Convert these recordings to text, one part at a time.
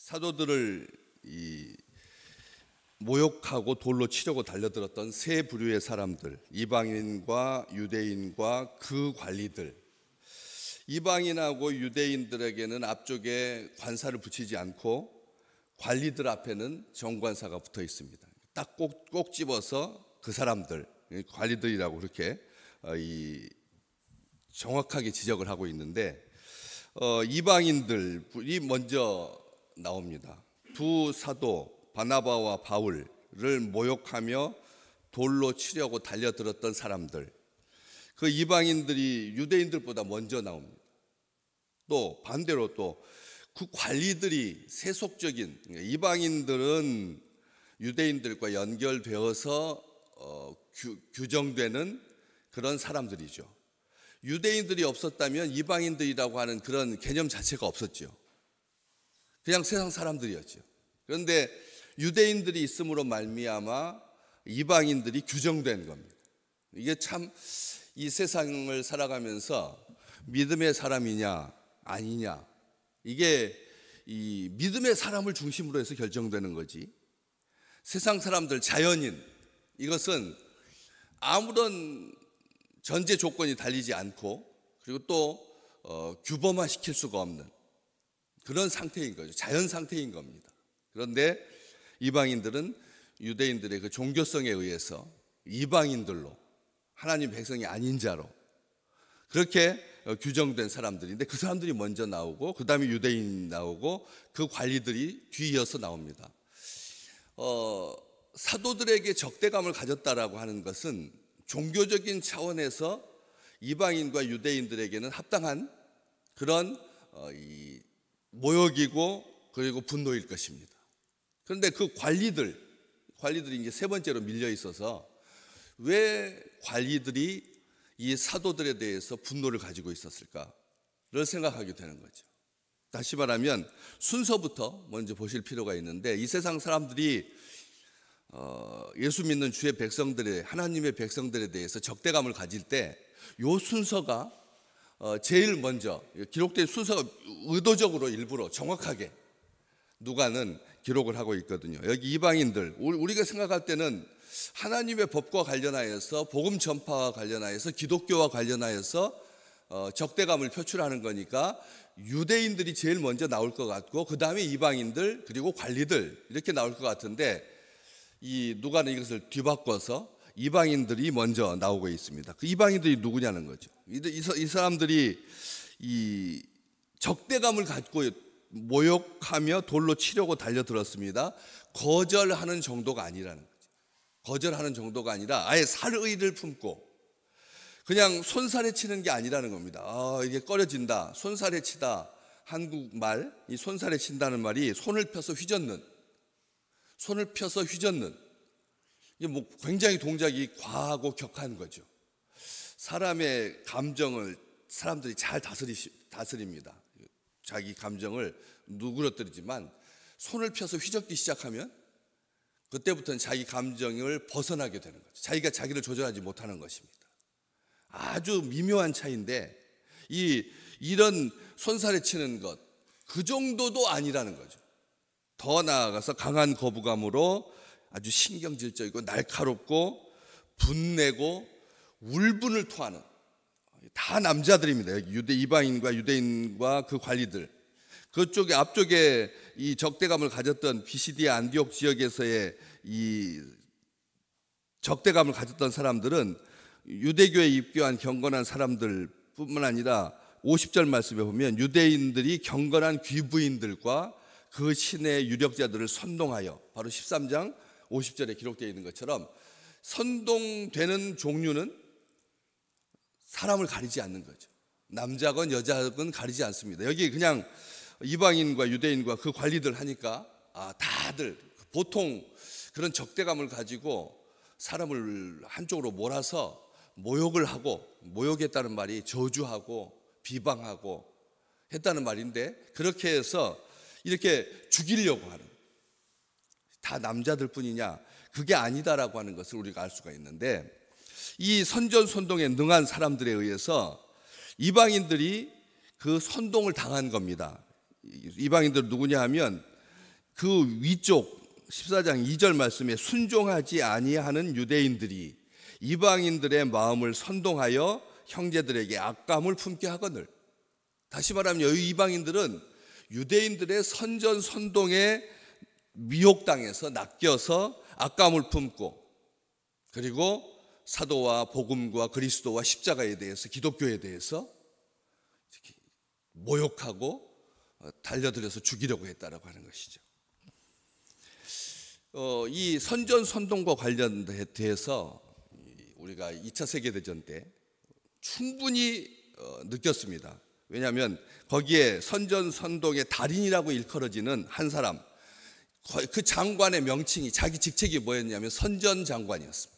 사도들을 모욕하고 돌로 치려고 달려들었던 세 부류의 사람들, 이방인과 유대인과 그 관리들. 이방인하고 유대인들에게는 앞쪽에 관사를 붙이지 않고 관리들 앞에는 정관사가 붙어 있습니다. 딱 꼭 집어서 그 사람들, 관리들이라고 그렇게 정확하게 지적을 하고 있는데, 이방인들이 먼저 나옵니다. 두 사도 바나바와 바울을 모욕하며 돌로 치려고 달려들었던 사람들, 그 이방인들이 유대인들보다 먼저 나옵니다. 또 반대로 또 그 관리들이 세속적인, 이방인들은 유대인들과 연결되어서 규정되는 그런 사람들이죠. 유대인들이 없었다면 이방인들이라고 하는 그런 개념 자체가 없었죠. 그냥 세상 사람들이었죠. 그런데 유대인들이 있음으로 말미암아 이방인들이 규정된 겁니다. 이게 참 이 세상을 살아가면서 믿음의 사람이냐 아니냐, 이게 이 믿음의 사람을 중심으로 해서 결정되는 거지, 세상 사람들, 자연인, 이것은 아무런 전제 조건이 달리지 않고 그리고 또 규범화시킬 수가 없는 그런 상태인 거죠. 자연 상태인 겁니다. 그런데 이방인들은 유대인들의 그 종교성에 의해서 이방인들로, 하나님 백성이 아닌 자로 그렇게 규정된 사람들인데, 그 사람들이 먼저 나오고 그 다음에 유대인 나오고 그 관리들이 뒤이어서 나옵니다. 사도들에게 적대감을 가졌다라고 하는 것은 종교적인 차원에서 이방인과 유대인들에게는 합당한 그런 모욕이고 그리고 분노일 것입니다. 그런데 그 관리들이 이제 세 번째로 밀려 있어서 왜 관리들이 이 사도들에 대해서 분노를 가지고 있었을까를 생각하게 되는 거죠. 다시 말하면 순서부터 먼저 보실 필요가 있는데, 이 세상 사람들이 예수 믿는 주의 백성들의, 하나님의 백성들에 대해서 적대감을 가질 때 이 순서가 제일 먼저 기록된 순서가 의도적으로 일부러 정확하게 누가는 기록을 하고 있거든요. 여기 이방인들, 우리가 생각할 때는 하나님의 법과 관련하여서, 복음 전파와 관련하여서, 기독교와 관련하여서 적대감을 표출하는 거니까 유대인들이 제일 먼저 나올 것 같고 그 다음에 이방인들, 그리고 관리들, 이렇게 나올 것 같은데, 이 누가는 이것을 뒤바꿔서 이방인들이 먼저 나오고 있습니다. 그 이방인들이 누구냐는 거죠. 이 사람들이 이 적대감을 갖고 모욕하며 돌로 치려고 달려들었습니다. 거절하는 정도가 아니라는 거죠. 거절하는 정도가 아니라 아예 살의를 품고 그냥 손살에 치는 게 아니라는 겁니다. 이게 꺼려진다, 손살에 치다. 한국말, 이 손살에 친다는 말이 손을 펴서 휘젓는, 손을 펴서 휘젓는, 이게 뭐 굉장히 동작이 과하고 격한 거죠. 사람의 감정을 사람들이 잘 다스립니다. 자기 감정을 누그러뜨리지만 손을 펴서 휘젓기 시작하면 그때부터는 자기 감정을 벗어나게 되는 거죠. 자기가 자기를 조절하지 못하는 것입니다. 아주 미묘한 차이인데, 이런 손살에 치는 것, 그 정도도 아니라는 거죠. 더 나아가서 강한 거부감으로 아주 신경질적이고 날카롭고 분내고 울분을 토하는, 다 남자들입니다. 이방인과 유대인과 그 관리들, 그쪽에 앞쪽에 이 적대감을 가졌던 비시디아 안디옥 지역에서의 이 적대감을 가졌던 사람들은 유대교에 입교한 경건한 사람들 뿐만 아니라 50절 말씀에 보면 유대인들이 경건한 귀부인들과 그 신의 유력자들을 선동하여, 바로 13장 50절에 기록되어 있는 것처럼 선동되는 종류는 사람을 가리지 않는 거죠. 남자건 여자건 가리지 않습니다. 여기 그냥 이방인과 유대인과 그 관리들 하니까 다들 보통 그런 적대감을 가지고 사람을 한쪽으로 몰아서 모욕을 하고, 모욕했다는 말이 저주하고 비방하고 했다는 말인데, 그렇게 해서 이렇게 죽이려고 하는, 다 남자들 뿐이냐, 그게 아니다라고 하는 것을 우리가 알 수가 있는데, 이 선전선동에 능한 사람들에 의해서 이방인들이 그 선동을 당한 겁니다. 이방인들 누구냐 하면 그 위쪽 14장 2절 말씀에 순종하지 아니하는 유대인들이 이방인들의 마음을 선동하여 형제들에게 악감을 품게 하거늘. 다시 말하면 이 이방인들은 유대인들의 선전선동에 미혹당해서 낚여서 악감을 품고, 그리고 사도와 복음과 그리스도와 십자가에 대해서, 기독교에 대해서 모욕하고 달려들여서 죽이려고 했다라고 하는 것이죠. 이 선전선동과 관련돼서 우리가 2차 세계대전 때 충분히 느꼈습니다. 왜냐하면 거기에 선전선동의 달인이라고 일컬어지는 한 사람, 그 장관의 명칭이, 자기 직책이 뭐였냐면 선전장관이었습니다.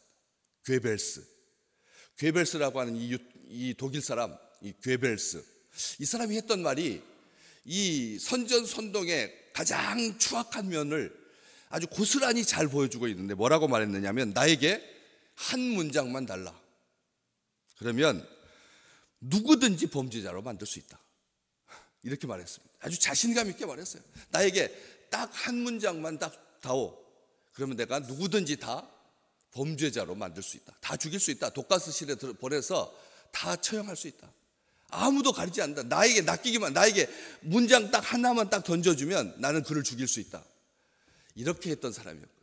괴벨스라고 하는 이 독일 사람, 이 괴벨스, 이 사람이 했던 말이 이 선전선동의 가장 추악한 면을 아주 고스란히 잘 보여주고 있는데, 뭐라고 말했느냐면 나에게 한 문장만 달라. 그러면 누구든지 범죄자로 만들 수 있다. 이렇게 말했습니다. 아주 자신감 있게 말했어요. 나에게 딱 한 문장만 딱 다오. 그러면 내가 누구든지 다 범죄자로 만들 수 있다. 다 죽일 수 있다. 독가스실에 보내서 다 처형할 수 있다. 아무도 가리지 않는다. 나에게 낚이기만, 나에게 문장 딱 하나만 딱 던져주면 나는 그를 죽일 수 있다. 이렇게 했던 사람이었거든.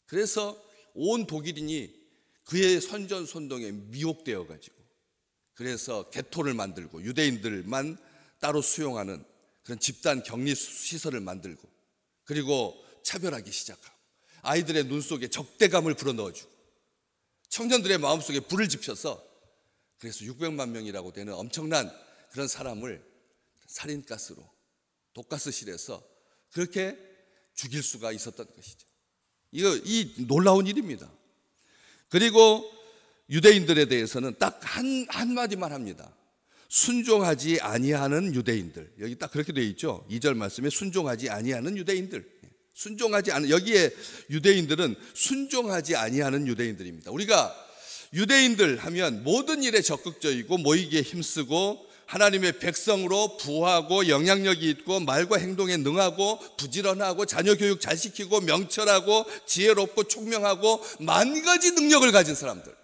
그래서 온 독일인이 그의 선전선동에 미혹되어 가지고, 그래서 개토를 만들고 유대인들만 따로 수용하는 그런 집단 격리 시설을 만들고, 그리고 차별하기 시작하고, 아이들의 눈 속에 적대감을 불어넣어주고, 청년들의 마음속에 불을 지펴서, 그래서 600만 명이라고 되는 엄청난 그런 사람을 살인가스로 독가스실에서 그렇게 죽일 수가 있었던 것이죠. 이 놀라운 일입니다. 그리고 유대인들에 대해서는 딱 한마디만 합니다. 순종하지 아니하는 유대인들. 여기 딱 그렇게 되어 있죠. 2절 말씀에 순종하지 아니하는 유대인들. 여기에 유대인들은 순종하지 아니하는 유대인들입니다. 우리가 유대인들 하면 모든 일에 적극적이고 모이기에 힘쓰고 하나님의 백성으로 부하고 영향력이 있고 말과 행동에 능하고 부지런하고 자녀 교육 잘 시키고 명철하고 지혜롭고 총명하고 만 가지 능력을 가진 사람들.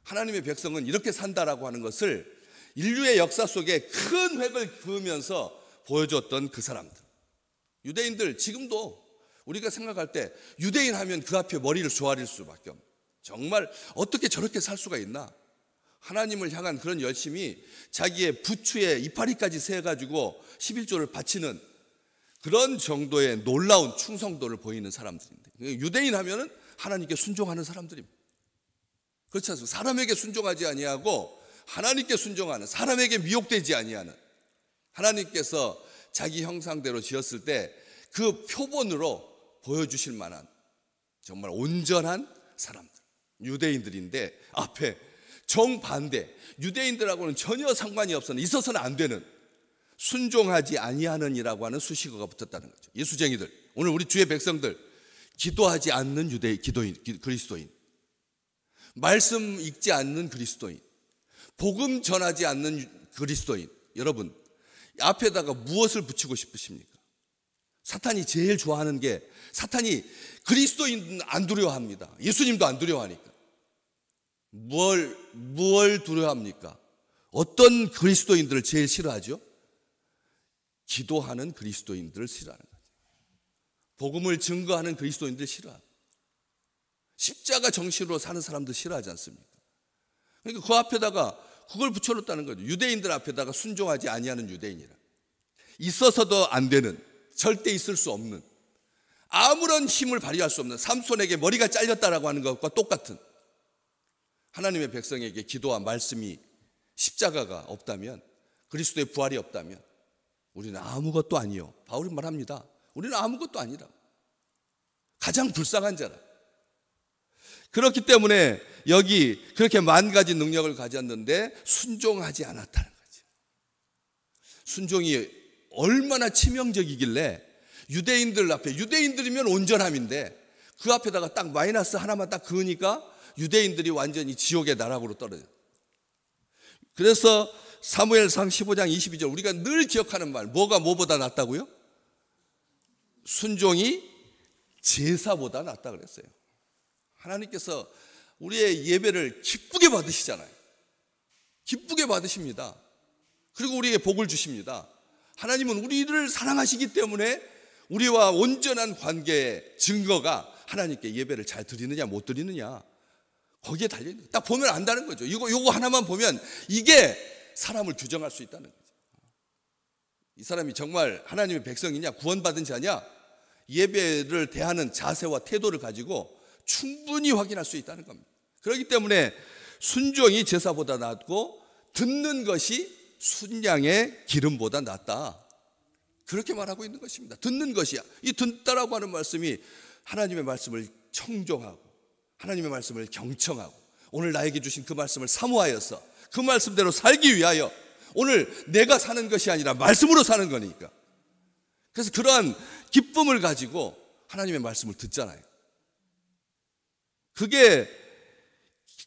하나님의 백성은 이렇게 산다라고 하는 것을 인류의 역사 속에 큰 획을 그으면서 보여줬던 그 사람들. 유대인들, 지금도 우리가 생각할 때 유대인 하면 그 앞에 머리를 조아릴 수밖에 없는, 정말 어떻게 저렇게 살 수가 있나, 하나님을 향한 그런 열심이 자기의 부추에 이파리까지 세가지고 11조를 바치는 그런 정도의 놀라운 충성도를 보이는 사람들인데, 유대인 하면은 하나님께 순종하는 사람들입니다. 그렇지 않습니까? 사람에게 순종하지 아니하고 하나님께 순종하는, 사람에게 미혹되지 아니하는, 하나님께서 자기 형상대로 지었을 때 그 표본으로 보여주실 만한 정말 온전한 사람들, 유대인들인데, 앞에 정반대, 유대인들하고는 전혀 상관이 없어는, 있어서는 안 되는 순종하지 아니하는 이라고 하는 수식어가 붙었다는 거죠. 예수쟁이들, 오늘 우리 주의 백성들, 기도하지 않는 그리스도인, 말씀 읽지 않는 그리스도인, 복음 전하지 않는 그리스도인. 여러분, 앞에다가 무엇을 붙이고 싶으십니까? 사탄이 제일 좋아하는 게, 사탄이 그리스도인 안 두려워합니다. 예수님도 안 두려워하니까. 뭘 두려워합니까? 어떤 그리스도인들을 제일 싫어하죠? 기도하는 그리스도인들을 싫어하는 거죠. 복음을 증거하는 그리스도인들 싫어하고, 십자가 정신으로 사는 사람들 싫어하지 않습니까? 그러니까 그 앞에다가 그걸 붙여놓았다는 거죠. 유대인들 앞에다가 순종하지 아니하는 유대인이라. 있어서도 안 되는, 절대 있을 수 없는, 아무런 힘을 발휘할 수 없는, 삼손에게 머리가 잘렸다라고 하는 것과 똑같은, 하나님의 백성에게 기도와 말씀이, 십자가가 없다면, 그리스도의 부활이 없다면 우리는 아무것도 아니요. 바울이 말합니다. 우리는 아무것도 아니라, 가장 불쌍한 자라. 그렇기 때문에 여기 그렇게 만 가지 능력을 가졌는데 순종하지 않았다는 거죠. 순종이 얼마나 치명적이길래 유대인들 앞에, 유대인들이면 온전함인데 그 앞에다가 딱 마이너스 하나만 딱 그으니까 유대인들이 완전히 지옥의 나락으로 떨어져. 그래서 사무엘상 15장 22절, 우리가 늘 기억하는 말, 뭐가 뭐보다 낫다고요? 순종이 제사보다 낫다 그랬어요. 하나님께서 우리의 예배를 기쁘게 받으시잖아요. 기쁘게 받으십니다. 그리고 우리에게 복을 주십니다. 하나님은 우리를 사랑하시기 때문에 우리와 온전한 관계의 증거가 하나님께 예배를 잘 드리느냐 못 드리느냐, 거기에 달려있는 거예요. 딱 보면 안다는 거죠. 이거 하나만 보면 이게 사람을 규정할 수 있다는 거죠. 이 사람이 정말 하나님의 백성이냐, 구원받은 자냐, 예배를 대하는 자세와 태도를 가지고 충분히 확인할 수 있다는 겁니다. 그렇기 때문에 순종이 제사보다 낫고 듣는 것이 순양의 기름보다 낫다, 그렇게 말하고 있는 것입니다. 듣는 것이야. 이 듣다라고 하는 말씀이 하나님의 말씀을 청종하고 하나님의 말씀을 경청하고 오늘 나에게 주신 그 말씀을 사모하여서 그 말씀대로 살기 위하여, 오늘 내가 사는 것이 아니라 말씀으로 사는 거니까. 그래서 그러한 기쁨을 가지고 하나님의 말씀을 듣잖아요. 그게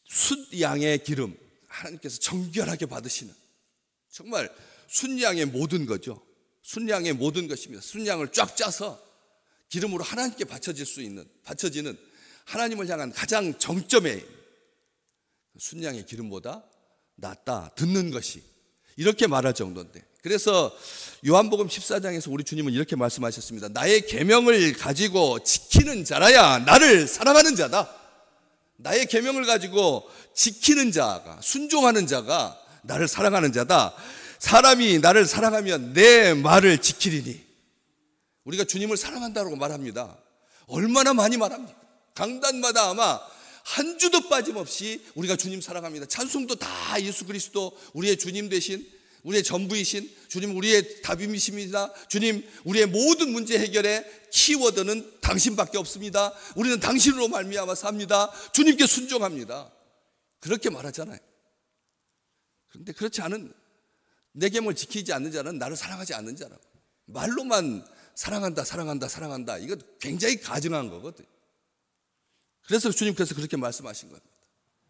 순양의 기름, 하나님께서 정결하게 받으시는, 정말 순양의 모든 거죠. 순양의 모든 것입니다. 순양을 쫙 짜서 기름으로 하나님께 바쳐지는 하나님을 향한 가장 정점에 순양의 기름보다 낫다, 듣는 것이, 이렇게 말할 정도인데, 그래서 요한복음 14장에서 우리 주님은 이렇게 말씀하셨습니다. 나의 계명을 가지고 지키는 자라야 나를 사랑하는 자다. 나의 계명을 가지고 지키는 자가, 순종하는 자가 나를 사랑하는 자다. 사람이 나를 사랑하면 내 말을 지키리니. 우리가 주님을 사랑한다고 말합니다. 얼마나 많이 말합니까? 강단마다 아마 한 주도 빠짐없이 우리가 주님 사랑합니다. 찬송도 다 예수 그리스도 우리의 주님 되신, 우리의 전부이신 주님, 우리의 답임이십니다. 주님, 우리의 모든 문제 해결의 키워드는 당신밖에 없습니다. 우리는 당신으로 말미암아 삽니다. 주님께 순종합니다. 그렇게 말하잖아요. 그런데 그렇지 않은, 내 계명을 지키지 않는 자는 나를 사랑하지 않는 자라고. 말로만 사랑한다, 사랑한다, 사랑한다, 이거 굉장히 가증한 거거든요. 그래서 주님께서 그렇게 말씀하신 겁니다.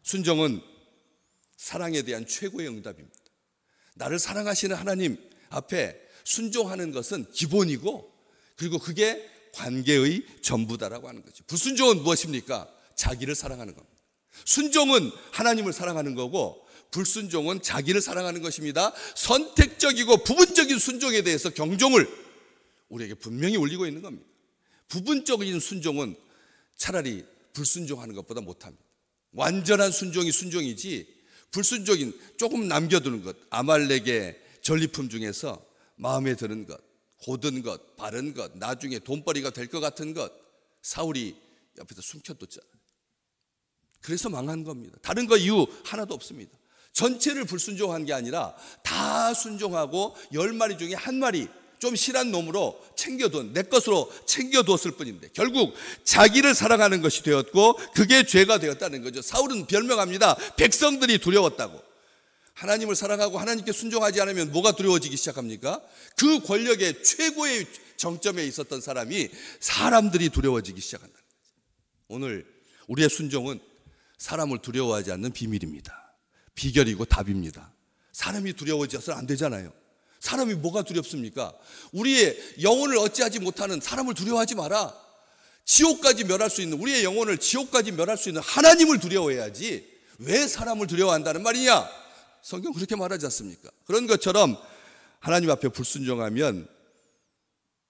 순종은 사랑에 대한 최고의 응답입니다. 나를 사랑하시는 하나님 앞에 순종하는 것은 기본이고, 그리고 그게 관계의 전부다라고 하는 거죠. 불순종은 무엇입니까? 자기를 사랑하는 겁니다. 순종은 하나님을 사랑하는 거고, 불순종은 자기를 사랑하는 것입니다. 선택적이고 부분적인 순종에 대해서 경종을 우리에게 분명히 울리고 있는 겁니다. 부분적인 순종은 차라리 불순종하는 것보다 못합니다. 완전한 순종이 순종이지, 불순종인 조금 남겨두는 것, 아말렉의 전리품 중에서 마음에 드는 것, 고든 것, 바른 것, 나중에 돈벌이가 될 것 같은 것, 사울이 옆에서 숨겨뒀잖아요. 그래서 망한 겁니다. 다른 거 이유 하나도 없습니다. 전체를 불순종한 게 아니라 다 순종하고 10마리 중에 한 마리 좀 실한 놈으로 챙겨둔, 내 것으로 챙겨두었을 뿐인데 결국 자기를 사랑하는 것이 되었고 그게 죄가 되었다는 거죠. 사울은 변명합니다. 백성들이 두려웠다고. 하나님을 사랑하고 하나님께 순종하지 않으면 뭐가 두려워지기 시작합니까? 그 권력의 최고의 정점에 있었던 사람이 사람들이 두려워지기 시작한다는 거죠. 오늘 우리의 순종은 사람을 두려워하지 않는 비밀입니다. 비결이고 답입니다. 사람이 두려워져서는 안 되잖아요. 사람이 뭐가 두렵습니까? 우리의 영혼을 어찌하지 못하는 사람을 두려워하지 마라. 지옥까지 멸할 수 있는, 우리의 영혼을 지옥까지 멸할 수 있는 하나님을 두려워해야지 왜 사람을 두려워한다는 말이냐? 성경 그렇게 말하지 않습니까? 그런 것처럼 하나님 앞에 불순종하면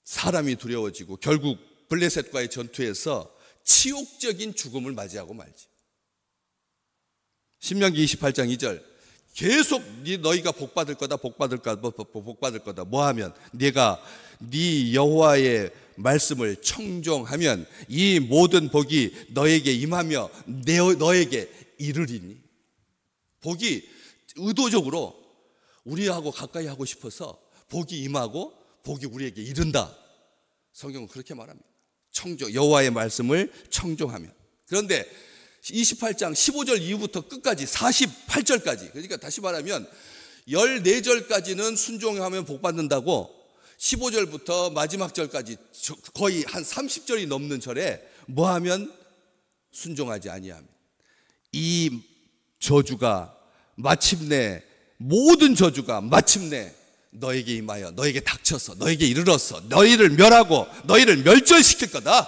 사람이 두려워지고 결국 블레셋과의 전투에서 치욕적인 죽음을 맞이하고 말지. 신명기 28장 2절 계속 너희가 복받을 거다, 복받을 거다. 뭐하면 네가 네 여호와의 말씀을 청종하면 이 모든 복이 너에게 임하며 너에게 이르리니. 복이 의도적으로 우리하고 가까이 하고 싶어서 복이 임하고 복이 우리에게 이른다. 성경은 그렇게 말합니다. 청종, 여호와의 말씀을 청종하면. 그런데 28장 15절 이후부터 끝까지 48절까지, 그러니까 다시 말하면 14절까지는 순종하면 복받는다고 15절부터 마지막 절까지 거의 한 30절이 넘는 절에 뭐하면 순종하지 아니하면 이 저주가 마침내, 모든 저주가 마침내 너에게 임하여 너에게 닥쳐서 너에게 이르러서 너희를 멸하고 너희를 멸절시킬 거다.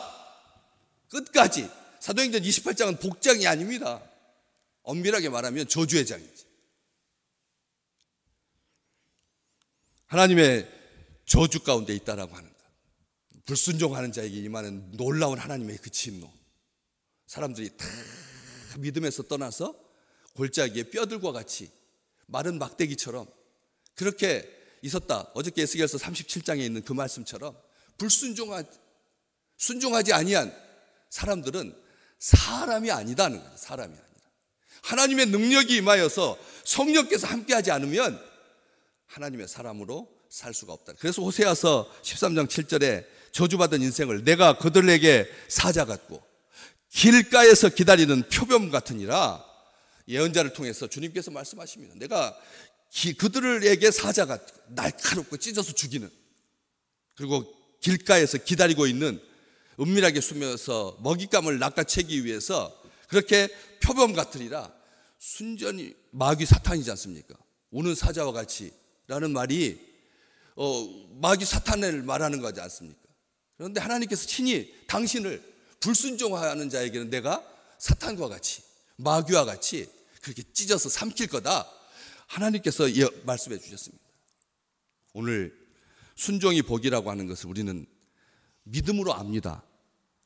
끝까지. 사도행전 28장은 복장이 아닙니다. 엄밀하게 말하면 저주의 장이지. 하나님의 저주 가운데 있다라고 하는 것. 불순종하는 자에게 임하는 놀라운 하나님의 그 진노. 사람들이 다 믿음에서 떠나서 골짜기에 뼈들과 같이 마른 막대기처럼 그렇게 있었다. 어저께 에스겔서 37장에 있는 그 말씀처럼 순종하지 아니한 사람들은 사람이 아니다는 거죠. 사람이 아니라 하나님의 능력이 임하여서 성령께서 함께하지 않으면 하나님의 사람으로 살 수가 없다. 그래서 호세아서 13장 7절에 저주받은 인생을 내가 그들에게 사자 같고 길가에서 기다리는 표범 같으니라. 예언자를 통해서 주님께서 말씀하십니다. 내가 그들에게 사자 같고 날카롭고 찢어서 죽이는, 그리고 길가에서 기다리고 있는, 은밀하게 숨어서 먹잇감을 낚아채기 위해서 그렇게 표범 같으리라. 순전히 마귀 사탄이지 않습니까? 우는 사자와 같이 라는 말이 마귀 사탄을 말하는 거지 않습니까? 그런데 하나님께서 친히 당신을 불순종하는 자에게는 내가 사탄과 같이 마귀와 같이 그렇게 찢어서 삼킬 거다. 하나님께서 말씀해 주셨습니다. 오늘 순종이 복이라고 하는 것을 우리는 믿음으로 압니다.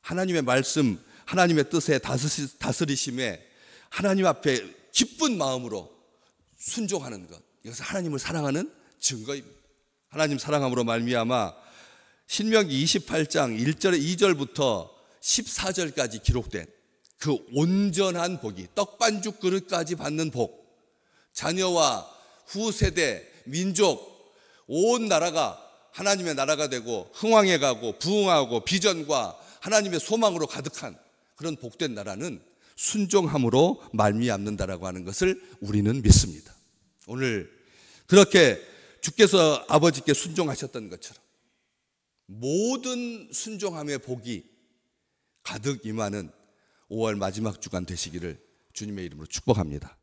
하나님의 말씀, 하나님의 뜻에 다스리심에 하나님 앞에 기쁜 마음으로 순종하는 것, 이것은 하나님을 사랑하는 증거입니다. 하나님 사랑함으로 말미암아 신명기 28장 2절부터 14절까지 기록된 그 온전한 복이, 떡반죽 그릇까지 받는 복, 자녀와 후세대, 민족, 온 나라가 하나님의 나라가 되고 흥왕해 가고 부흥하고 비전과 하나님의 소망으로 가득한 그런 복된 나라는 순종함으로 말미암는다라고 하는 것을 우리는 믿습니다. 오늘 그렇게 주께서 아버지께 순종하셨던 것처럼 모든 순종함의 복이 가득 임하는 5월 마지막 주간 되시기를 주님의 이름으로 축복합니다.